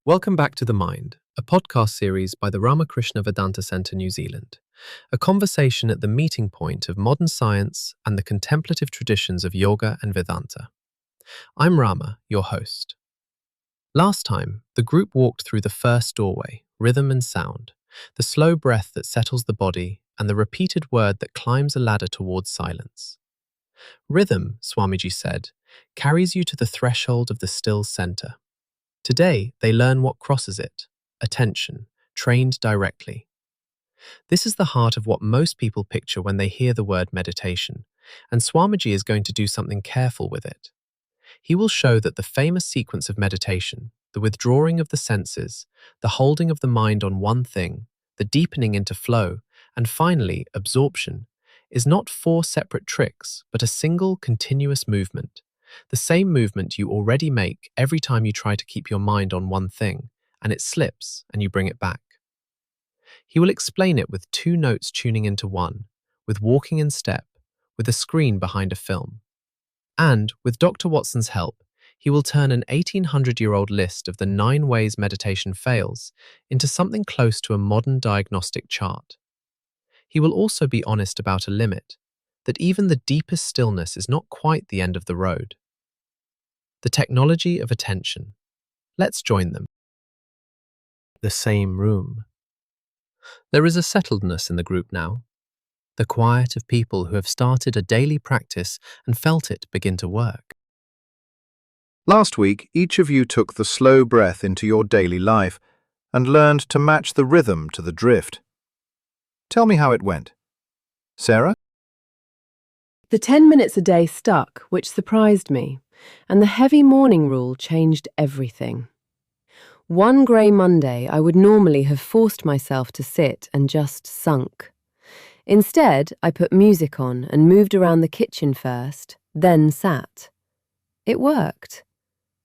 Welcome back to The Mind, a podcast series by the Ramakrishna Vedanta Centre, New Zealand, a conversation at the meeting point of modern science and the contemplative traditions of yoga and Vedanta. I'm Rama, your host. Last time, the group walked through the first doorway, rhythm and sound, the slow breath that settles the body, and the repeated word that climbs a ladder towards silence. Rhythm, Swamiji said, carries you to the threshold of the still center. Today, they learn what crosses it, attention, trained directly. This is the heart of what most people picture when they hear the word meditation, and Swamiji is going to do something careful with it. He will show that the famous sequence of meditation, the withdrawing of the senses, the holding of the mind on one thing, the deepening into flow, and finally, absorption, is not four separate tricks, but a single continuous movement. The same movement you already make every time you try to keep your mind on one thing, and it slips and you bring it back. He will explain it with two notes tuning into one, with walking in step, with a screen behind a film. And, with Dr. Watson's help, he will turn an 1800-year-old list of the 9 ways meditation fails into something close to a modern diagnostic chart. He will also be honest about a limit, that even the deepest stillness is not quite the end of the road. The technology of attention. Let's join them. The same room. There is a settledness in the group now, the quiet of people who have started a daily practice and felt it begin to work. Last week, each of you took the slow breath into your daily life and learned to match the rhythm to the drift. Tell me how it went. Sarah? The 10 minutes a day stuck, which surprised me, and the heavy morning rule changed everything. One grey Monday, I would normally have forced myself to sit and just sunk. Instead, I put music on and moved around the kitchen first, then sat. It worked.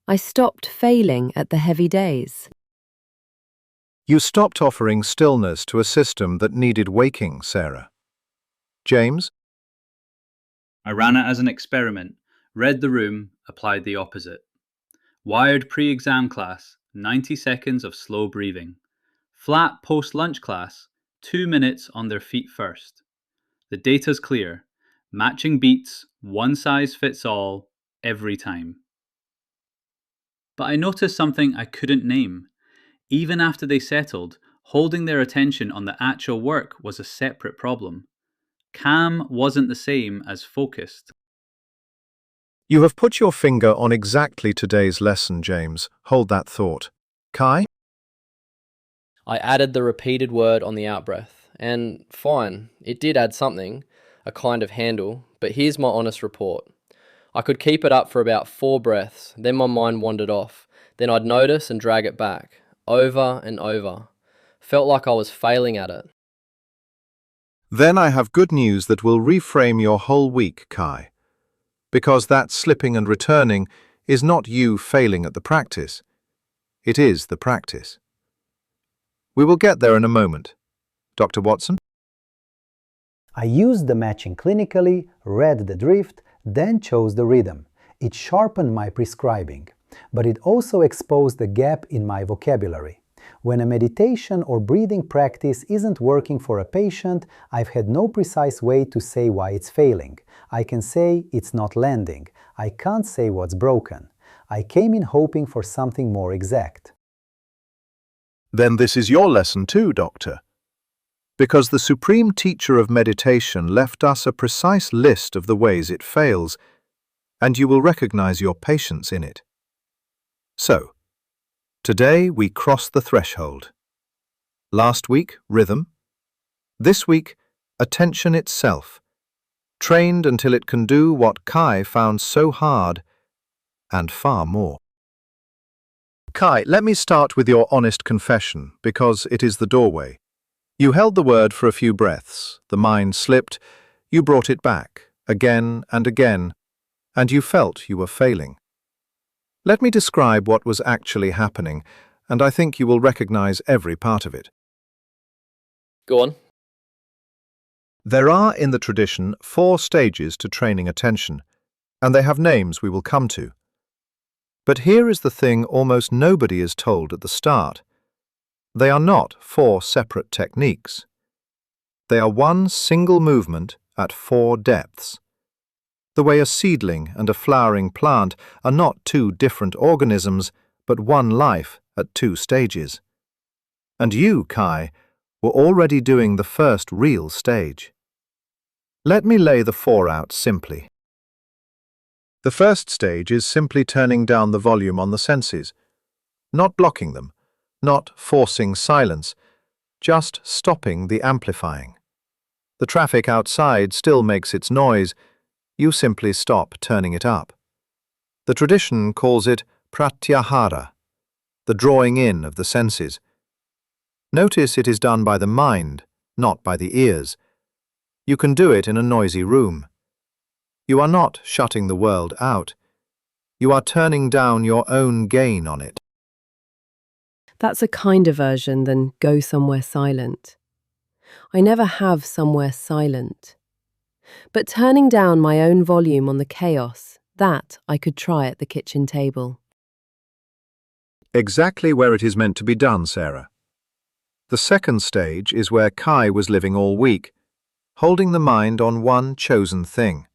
I stopped failing at the heavy days. You stopped offering stillness to a system that needed waking, Sarah. James? I ran it as an experiment, read the room, applied the opposite. Wired pre-exam class, 90 seconds of slow breathing. Flat post-lunch class, 2 minutes on their feet first. The data's clear. Matching beats, one size fits all, every time. But I noticed something I couldn't name. Even after they settled, holding their attention on the actual work was a separate problem. Calm wasn't the same as focused. You have put your finger on exactly today's lesson, James. Hold that thought. Kai? I added the repeated word on the out-breath, and fine, it did add something, a kind of handle, but here's my honest report. I could keep it up for about 4 breaths, then my mind wandered off, then I'd notice and drag it back, over and over. Felt like I was failing at it. Then I have good news that will reframe your whole week, Kai. Because that slipping and returning is not you failing at the practice. It is the practice. We will get there in a moment. Dr. Watson? I used the matching clinically, read the drift, then chose the rhythm. It sharpened my prescribing, but it also exposed the gap in my vocabulary. When a meditation or breathing practice isn't working for a patient, I've had no precise way to say why it's failing. I can say it's not landing. I can't say what's broken. I came in hoping for something more exact. Then this is your lesson too, Doctor. Because the supreme teacher of meditation left us a precise list of the ways it fails, and you will recognize your patience in it. So, today we cross the threshold. Last week, rhythm. This week, attention itself, trained until it can do what Kai found so hard, and far more. Kai, let me start with your honest confession, because it is the doorway. You held the word for a few breaths, the mind slipped, you brought it back, again and again, and you felt you were failing. Let me describe what was actually happening, and I think you will recognize every part of it. Go on. There are in the tradition 4 stages to training attention, and they have names we will come to. But here is the thing almost nobody is told at the start. They are not 4 separate techniques. They are one single movement at 4 depths. The way a seedling and a flowering plant are not 2 different organisms, but one life at 2 stages. And you, Kai, were already doing the first real stage. Let me lay the 4 out simply. The first stage is simply turning down the volume on the senses, not blocking them, not forcing silence, just stopping the amplifying. The traffic outside still makes its noise, you simply stop turning it up. The tradition calls it pratyahara, the drawing in of the senses. Notice it is done by the mind, not by the ears. You can do it in a noisy room. You are not shutting the world out. You are turning down your own gain on it. That's a kinder version than go somewhere silent. I never have somewhere silent. But turning down my own volume on the chaos, that I could try at the kitchen table. Exactly where it is meant to be done, Sarah. The second stage is where Kai was living all week, holding the mind on one chosen thing.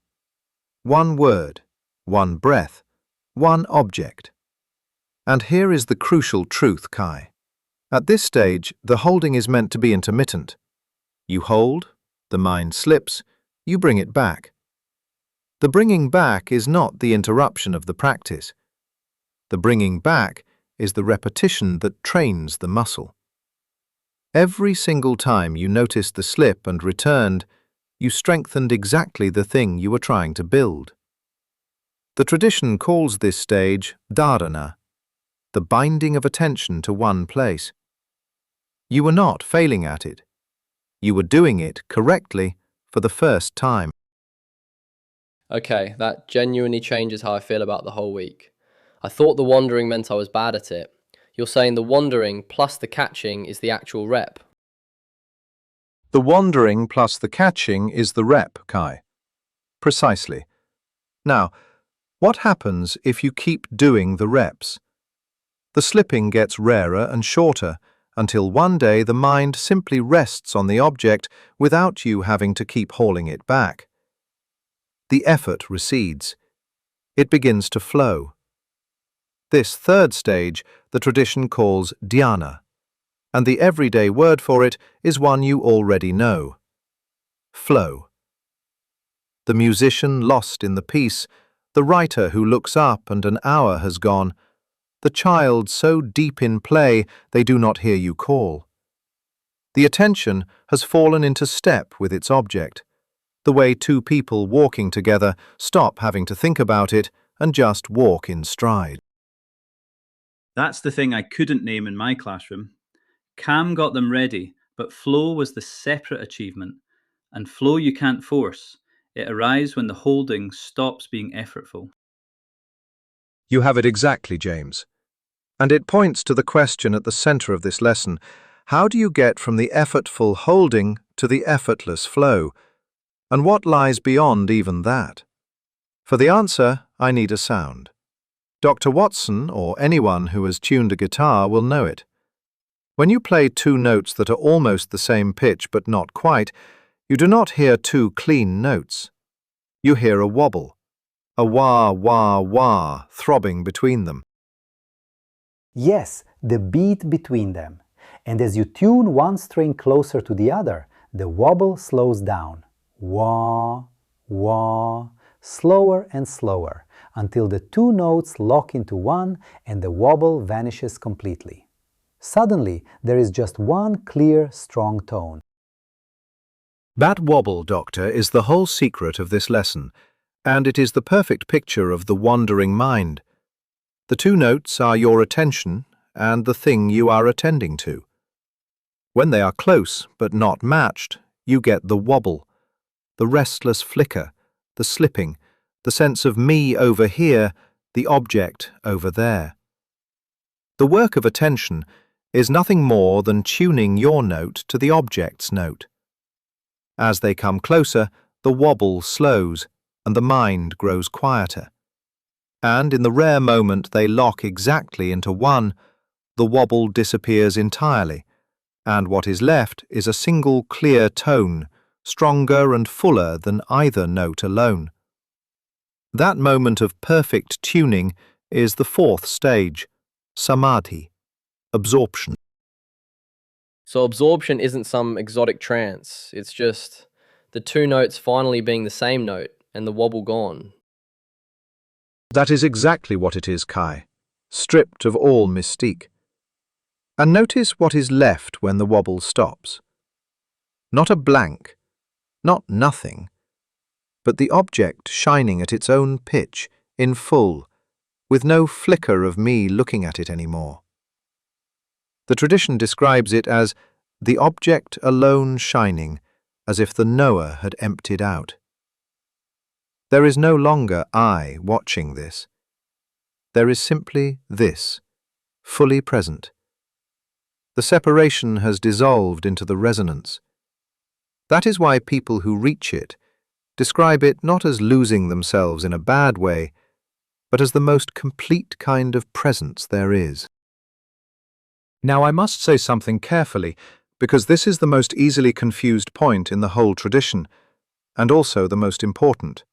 One word, one breath, one object. And here is the crucial truth, Kai. At this stage, the holding is meant to be intermittent. You hold, the mind slips, you bring it back. The bringing back is not the interruption of the practice. The bringing back is the repetition that trains the muscle. Every single time you noticed the slip and returned, you strengthened exactly the thing you were trying to build. The tradition calls this stage dharana, the binding of attention to one place. You were not failing at it. You were doing it correctly for the first time. Okay, that genuinely changes how I feel about the whole week. I thought the wandering meant I was bad at it. You're saying the wandering plus the catching is the actual rep. The wandering plus the catching is the rep, Kai. Precisely. Now, what happens if you keep doing the reps? The slipping gets rarer and shorter until one day the mind simply rests on the object without you having to keep hauling it back. The effort recedes. It begins to flow. This third stage the tradition calls dhyana, and the everyday word for it is one you already know. Flow. The musician lost in the piece, the writer who looks up and an hour has gone, the child so deep in play they do not hear you call. The attention has fallen into step with its object, the way 2 people walking together stop having to think about it and just walk in stride. That's the thing I couldn't name in my classroom. Cam got them ready, but flow was the separate achievement. And flow you can't force. It arrives when the holding stops being effortful. You have it exactly, James. And it points to the question at the center of this lesson. How do you get from the effortful holding to the effortless flow? And what lies beyond even that? For the answer, I need a sound. Dr. Watson, or anyone who has tuned a guitar, will know it. When you play 2 notes that are almost the same pitch but not quite, you do not hear 2 clean notes. You hear a wobble, a wah, wah, wah throbbing between them. Yes, the beat between them. And as you tune one string closer to the other, the wobble slows down. Wah, wah, slower and slower, until the 2 notes lock into one and the wobble vanishes completely. Suddenly, there is just one clear, strong tone. That wobble, Doctor, is the whole secret of this lesson, and it is the perfect picture of the wandering mind. The 2 notes are your attention and the thing you are attending to. When they are close but not matched, you get the wobble, the restless flicker, the slipping, the sense of me over here, the object over there. The work of attention is nothing more than tuning your note to the object's note. As they come closer, the wobble slows and the mind grows quieter. and in the rare moment they lock exactly into one, the wobble disappears entirely, and what is left is a single clear tone, stronger and fuller than either note alone. That moment of perfect tuning is the fourth stage, samadhi, absorption. So absorption isn't some exotic trance, it's just the two notes finally being the same note and the wobble gone. That is exactly what it is, Kai, stripped of all mystique. And notice what is left when the wobble stops. Not a blank, not nothing, but the object shining at its own pitch, in full, with no flicker of me looking at it anymore. The tradition describes it as the object alone shining, as if the knower had emptied out. There is no longer I watching this. There is simply this, fully present. The separation has dissolved into the resonance. That is why people who reach it describe it not as losing themselves in a bad way, but as the most complete kind of presence there is. Now I must say something carefully, because this is the most easily confused point in the whole tradition, and also the most important.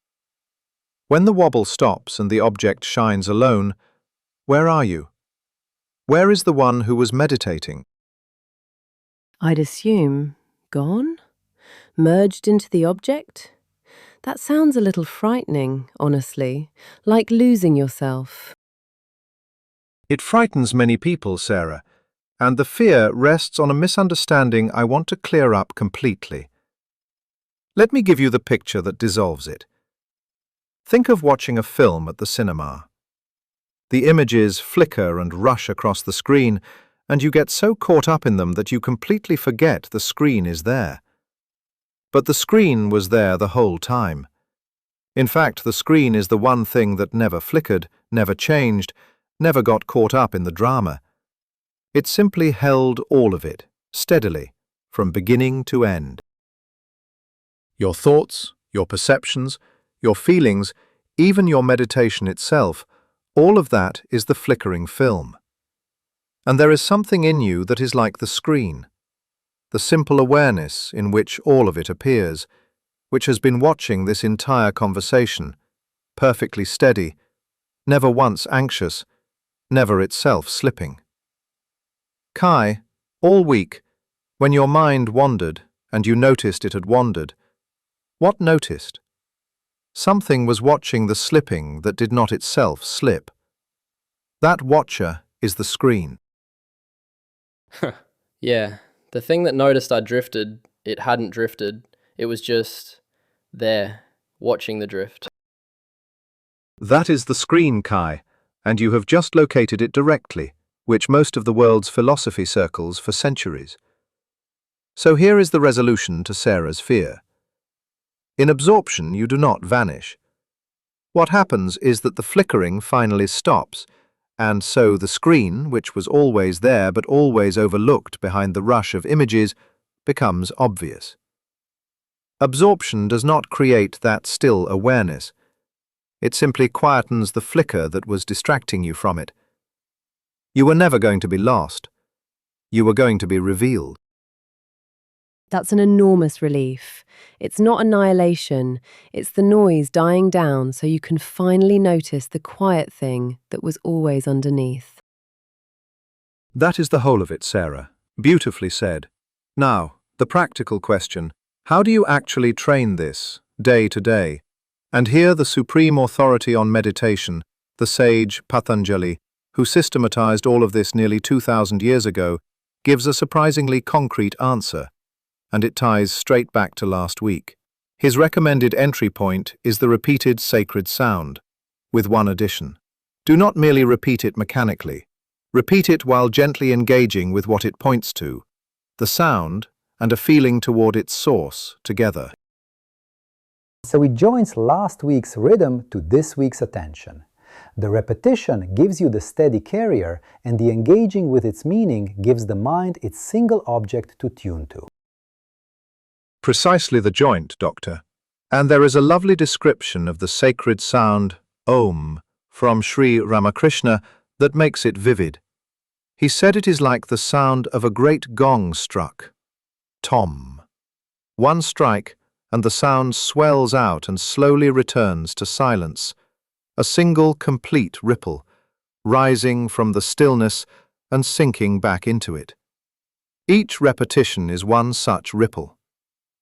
When the wobble stops and the object shines alone, where are you? Where is the one who was meditating? I'd assume gone? Merged into the object? That sounds a little frightening, honestly, like losing yourself. It frightens many people, Sarah, and the fear rests on a misunderstanding I want to clear up completely. Let me give you the picture that dissolves it. Think of watching a film at the cinema. The images flicker and rush across the screen, and you get so caught up in them that you completely forget the screen is there. But the screen was there the whole time. In fact, the screen is the one thing that never flickered, never changed, never got caught up in the drama. It simply held all of it, steadily, from beginning to end. Your thoughts, your perceptions, your feelings, even your meditation itself, all of that is the flickering film. And there is something in you that is like the screen, the simple awareness in which all of it appears, which has been watching this entire conversation, perfectly steady, never once anxious, never itself slipping. Kai, all week, when your mind wandered and you noticed it had wandered, what noticed? Something was watching the slipping that did not itself slip. That watcher is the screen. Yeah, the thing that noticed I drifted, it hadn't drifted. It was just there, watching the drift. That is the screen, Kai, and you have just located it directly, which most of the world's philosophy circles for centuries. So here is the resolution to Sarah's fear. In absorption, you do not vanish. What happens is that the flickering finally stops, and so the screen, which was always there but always overlooked behind the rush of images, becomes obvious. Absorption does not create that still awareness. It simply quietens the flicker that was distracting you from it. You were never going to be lost. You were going to be revealed. That's an enormous relief. It's not annihilation, it's the noise dying down so you can finally notice the quiet thing that was always underneath. That is the whole of it, Sarah. Beautifully said. Now, the practical question, how do you actually train this, day to day? And here the supreme authority on meditation, the sage Patanjali, who systematized all of this nearly 2,000 years ago, gives a surprisingly concrete answer. And it ties straight back to last week. His recommended entry point is the repeated sacred sound, with one addition. Do not merely repeat it mechanically. Repeat it while gently engaging with what it points to, the sound and a feeling toward its source together. So it joins last week's rhythm to this week's attention. The repetition gives you the steady carrier, and the engaging with its meaning gives the mind its single object to tune to. Precisely the joint, Doctor. And there is a lovely description of the sacred sound, Om, from Sri Ramakrishna that makes it vivid. He said it is like the sound of a great gong struck. Tom. One strike, and the sound swells out and slowly returns to silence, a single complete ripple, rising from the stillness and sinking back into it. Each repetition is one such ripple.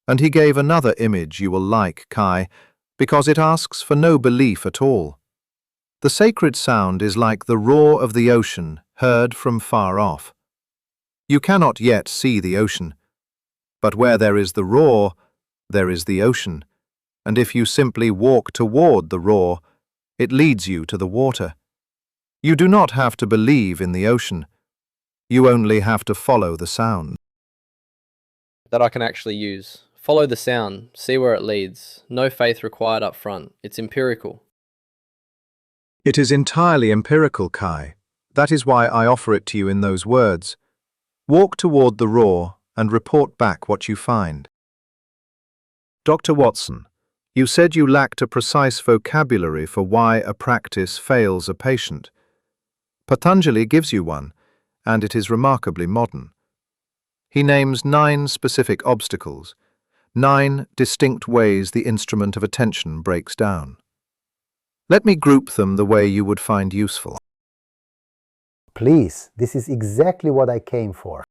And he gave another image you will like, Kai, because it asks for no belief at all. The sacred sound is like the roar of the ocean heard from far off. You cannot yet see the ocean, but where there is the roar, there is the ocean, and if you simply walk toward the roar, it leads you to the water. You do not have to believe in the ocean. You only have to follow the sound. That I can actually use. Follow the sound, see where it leads. No faith required up front. It's empirical. It is entirely empirical, Kai. That is why I offer it to you in those words. Walk toward the roar and report back what you find. Dr. Watson, you said you lacked a precise vocabulary for why a practice fails a patient. Patanjali gives you one, and it is remarkably modern. He names 9 specific obstacles, 9 distinct ways the instrument of attention breaks down. Let me group them the way you would find useful. Please, this is exactly what I came for.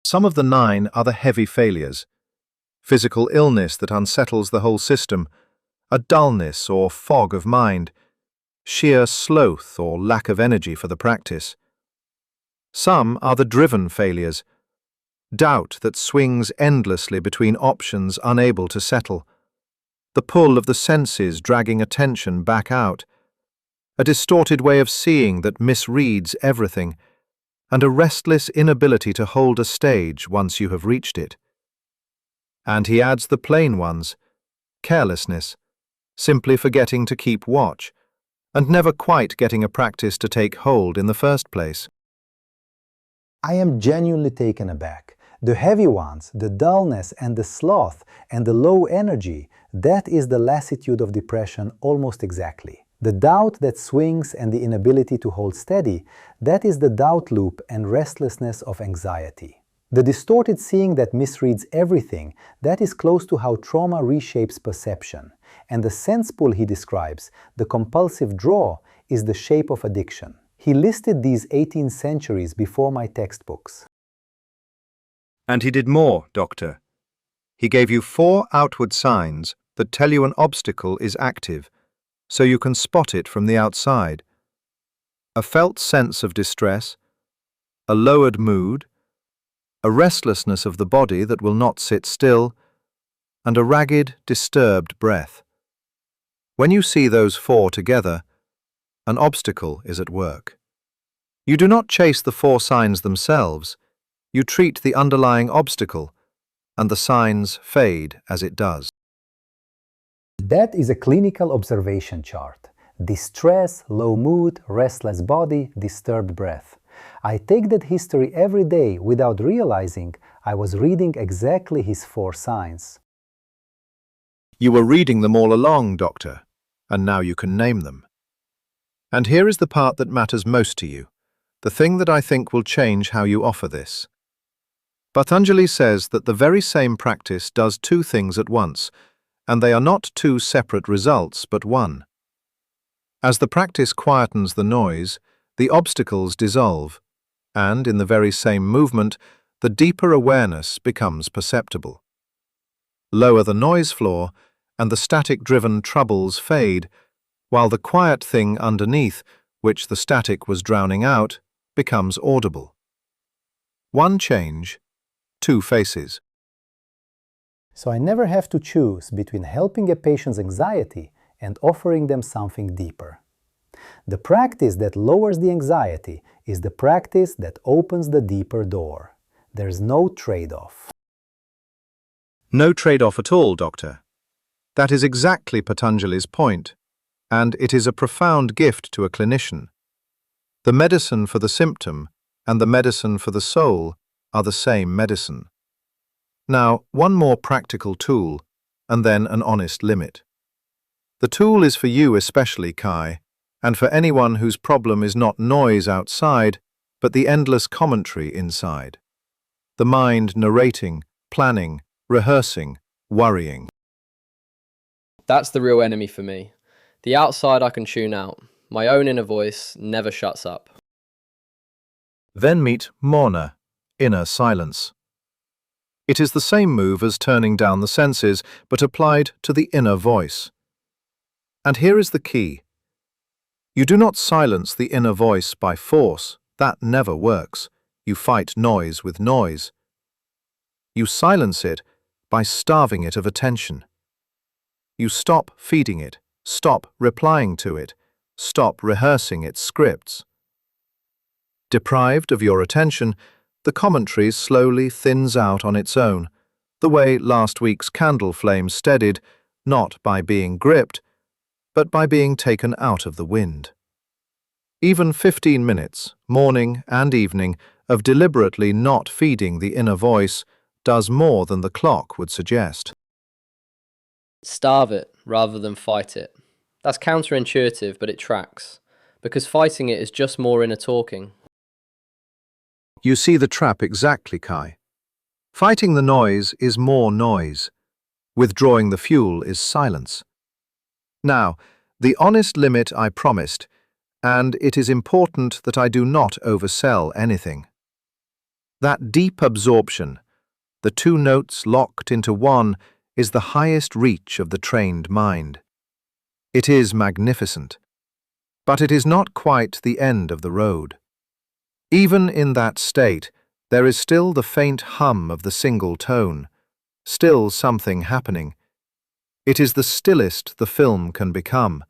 Some of the 9 are the heavy failures. Physical illness that unsettles the whole system, a dullness or fog of mind, sheer sloth or lack of energy for the practice. Some are the driven failures, doubt that swings endlessly between options unable to settle, the pull of the senses dragging attention back out, a distorted way of seeing that misreads everything, and a restless inability to hold a stage once you have reached it. And he adds the plain ones, carelessness, simply forgetting to keep watch, and never quite getting a practice to take hold in the first place. I am genuinely taken aback. The heavy ones, the dullness and the sloth and the low energy, that is the lassitude of depression almost exactly. The doubt that swings and the inability to hold steady, that is the doubt loop and restlessness of anxiety. The distorted seeing that misreads everything, that is close to how trauma reshapes perception. And the sense pull he describes, the compulsive draw, is the shape of addiction. He listed these 18 centuries before my textbooks. And he did more, Doctor. He gave you 4 outward signs that tell you an obstacle is active, so you can spot it from the outside. A felt sense of distress, a lowered mood, a restlessness of the body that will not sit still, and a ragged, disturbed breath. When you see those 4 together, an obstacle is at work. You do not chase the 4 signs themselves, you treat the underlying obstacle, and the signs fade as it does. That is a clinical observation chart. Distress, low mood, restless body, disturbed breath. I take that history every day without realizing I was reading exactly his 4 signs. You were reading them all along, Doctor, and now you can name them. And here is the part that matters most to you, the thing that I think will change how you offer this. Patanjali says that the very same practice does 2 things at once, and they are not 2 separate results, but one. As the practice quietens the noise, the obstacles dissolve, and in the very same movement, the deeper awareness becomes perceptible. Lower the noise floor, and the static-driven troubles fade, while the quiet thing underneath, which the static was drowning out, becomes audible. One change, 2 faces. So I never have to choose between helping a patient's anxiety and offering them something deeper. The practice that lowers the anxiety is the practice that opens the deeper door. There's no trade-off. No trade-off at all, Doctor. That is exactly Patanjali's point, and it is a profound gift to a clinician. The medicine for the symptom and the medicine for the soul are the same medicine. Now, one more practical tool, and then an honest limit. The tool is for you especially, Kai, and for anyone whose problem is not noise outside, but the endless commentary inside. The mind narrating, planning, rehearsing, worrying. That's the real enemy for me. The outside I can tune out. My own inner voice never shuts up. Then meet Mauna, inner silence. It is the same move as turning down the senses, but applied to the inner voice. And here is the key. You do not silence the inner voice by force. That never works. You fight noise with noise. You silence it by starving it of attention. You stop feeding it, stop replying to it, stop rehearsing its scripts. Deprived of your attention, the commentary slowly thins out on its own, the way last week's candle flame steadied, not by being gripped, but by being taken out of the wind. Even 15 minutes, morning and evening, of deliberately not feeding the inner voice does more than the clock would suggest. Starve it rather than fight it. That's counterintuitive, but it tracks, because fighting it is just more inner talking. You see the trap exactly, Kai. Fighting the noise is more noise. Withdrawing the fuel is silence. Now, the honest limit I promised, and it is important that I do not oversell anything. That deep absorption, the two notes locked into one, is the highest reach of the trained mind. It is magnificent, but it is not quite the end of the road. Even in that state, there is still the faint hum of the single tone, still something happening. It is the stillest the film can become,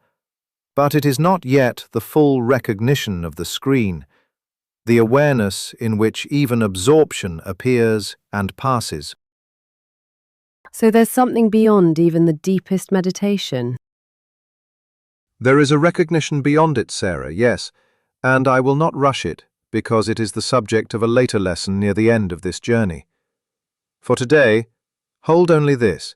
but it is not yet the full recognition of the screen, the awareness in which even absorption appears and passes. So there's something beyond even the deepest meditation. There is a recognition beyond it, Sarah, yes, and I will not rush it, because it is the subject of a later lesson near the end of this journey. For today, hold only this.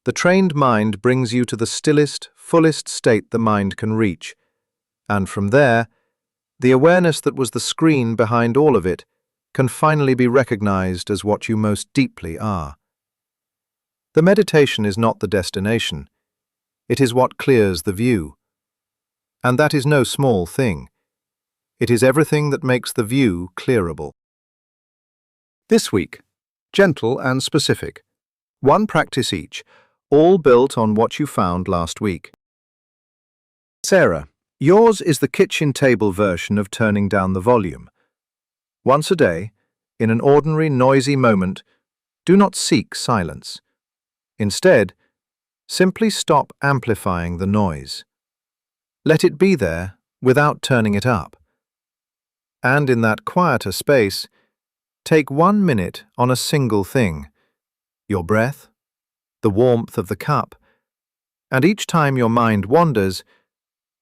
The trained mind brings you to the stillest, fullest state the mind can reach, and from there, the awareness that was the screen behind all of it can finally be recognized as what you most deeply are. The meditation is not the destination. It is what clears the view. And that is no small thing. It is everything that makes the view clearable. This week, gentle and specific. One practice each, all built on what you found last week. Sarah, yours is the kitchen table version of turning down the volume. Once a day, in an ordinary noisy moment, do not seek silence. Instead, simply stop amplifying the noise. Let it be there without turning it up. And in that quieter space, take 1 minute on a single thing, your breath, the warmth of the cup, and each time your mind wanders,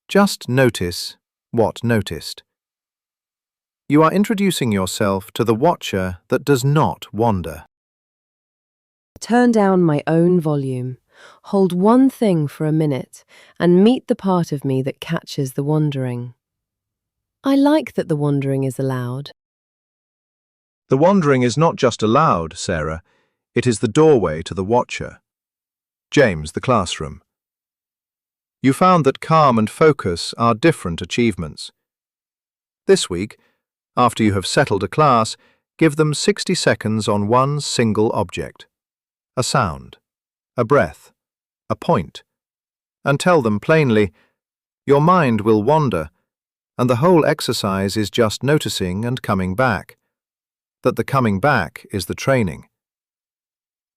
just notice what noticed. You are introducing yourself to the watcher that does not wander. Turn down my own volume, hold one thing for a minute, and meet the part of me that catches the wandering. I like that the wandering is allowed. The wandering is not just allowed, Sarah, it is the doorway to the watcher. James, the classroom. You found that calm and focus are different achievements. This week, after you have settled a class, give them 60 seconds on one single object. A sound, a breath, a point, and tell them plainly, your mind will wander, and the whole exercise is just noticing and coming back. That the coming back is the training.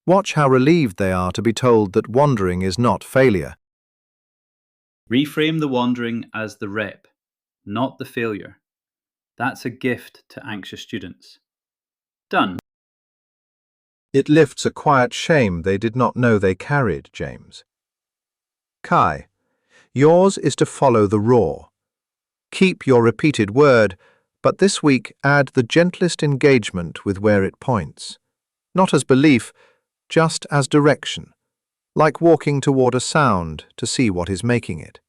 Watch how relieved they are to be told that wandering is not failure. Reframe the wandering as the rep, not the failure. That's a gift to anxious students. Done. It lifts a quiet shame they did not know they carried, James. Kai, yours is to follow the roar. Keep your repeated word, but this week add the gentlest engagement with where it points. Not as belief, just as direction, like walking toward a sound to see what is making it.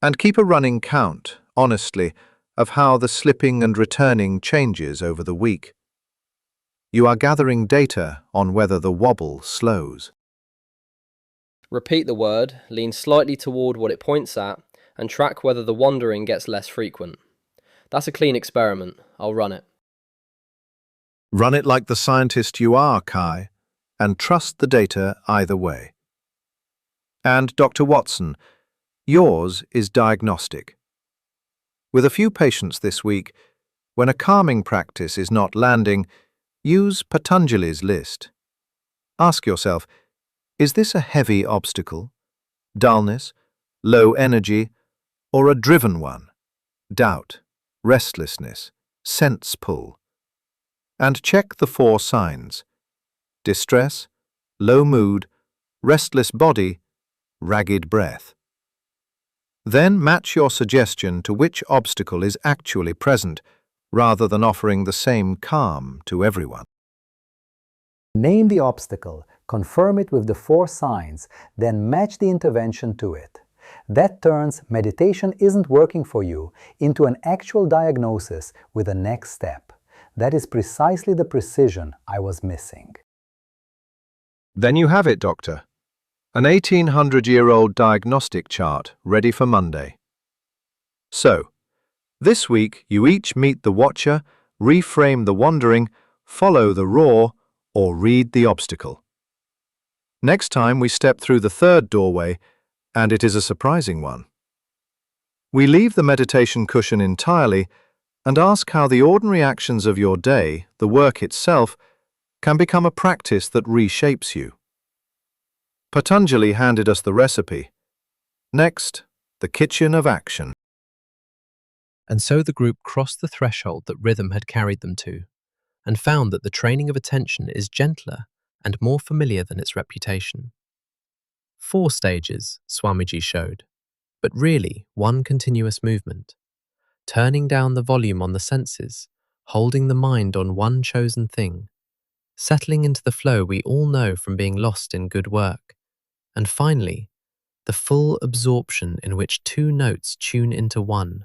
And keep a running count, honestly, of how the slipping and returning changes over the week. You are gathering data on whether the wobble slows. Repeat the word, lean slightly toward what it points at, and track whether the wandering gets less frequent. That's a clean experiment. I'll run it. Run it like the scientist you are, Kai, and trust the data either way. And Dr. Watson, yours is diagnostic. With a few patients this week, when a calming practice is not landing, use Patanjali's list. Ask yourself, is this a heavy obstacle, dullness, low energy, or a driven one, doubt, restlessness, sense pull? And check the 4 signs: distress, low mood, restless body, ragged breath. Then match your suggestion to which obstacle is actually present, rather than offering the same calm to everyone. Name the obstacle, confirm it with the 4 signs, then match the intervention to it. That turns meditation isn't working for you into an actual diagnosis with a next step. That is precisely the precision I was missing. Then you have it, Doctor. An 1800-year-old diagnostic chart ready for Monday. So, this week you each meet the watcher, reframe the wandering, follow the roar, or read the obstacle. Next time we step through the 3rd doorway, and it is a surprising one. We leave the meditation cushion entirely and ask how the ordinary actions of your day, the work itself, can become a practice that reshapes you. Patanjali handed us the recipe. Next, the kitchen of action. And so the group crossed the threshold that rhythm had carried them to, and found that the training of attention is gentler and more familiar than its reputation. 4 stages, Swamiji showed, but really 1 continuous movement. Turning down the volume on the senses, holding the mind on one chosen thing, settling into the flow we all know from being lost in good work, and finally, the full absorption in which 2 notes tune into one,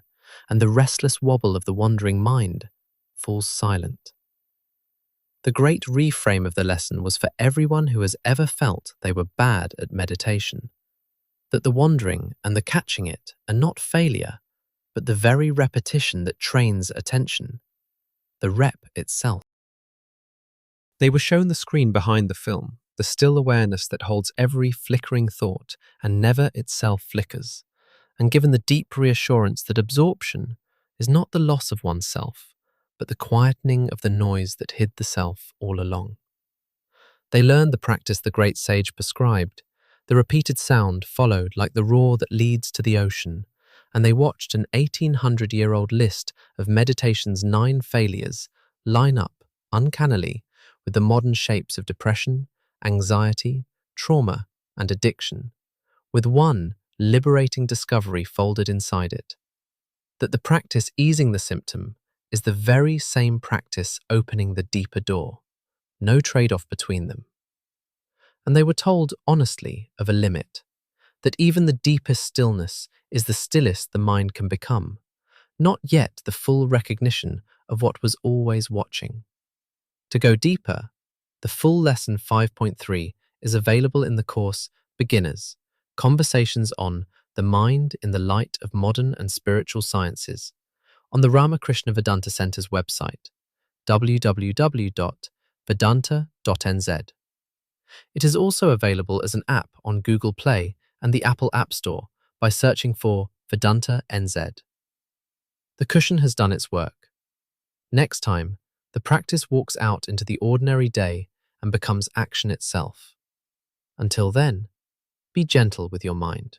and the restless wobble of the wandering mind falls silent. The great reframe of the lesson was for everyone who has ever felt they were bad at meditation, that the wandering and the catching it are not failure, but the very repetition that trains attention, the rep itself. They were shown the screen behind the film, the still awareness that holds every flickering thought and never itself flickers, and given the deep reassurance that absorption is not the loss of oneself, but the quietening of the noise that hid the self all along. They learned the practice the great sage prescribed. The repeated sound followed like the roar that leads to the ocean, and they watched an 1800-year-old list of meditation's 9 failures line up, uncannily, with the modern shapes of depression, anxiety, trauma, and addiction, with one liberating discovery folded inside it: that the practice easing the symptom is the very same practice opening the deeper door, no trade-off between them. And they were told honestly of a limit, that even the deepest stillness is the stillest the mind can become, not yet the full recognition of what was always watching. To go deeper, the full lesson 5.3 is available in the course Beginners, Conversations on the Mind in the Light of Modern and Spiritual Sciences, on the Ramakrishna Vedanta Center's website, www.vedanta.nz. It is also available as an app on Google Play and the Apple App Store by searching for Vedanta NZ. The cushion has done its work. Next time, the practice walks out into the ordinary day and becomes action itself. Until then, be gentle with your mind.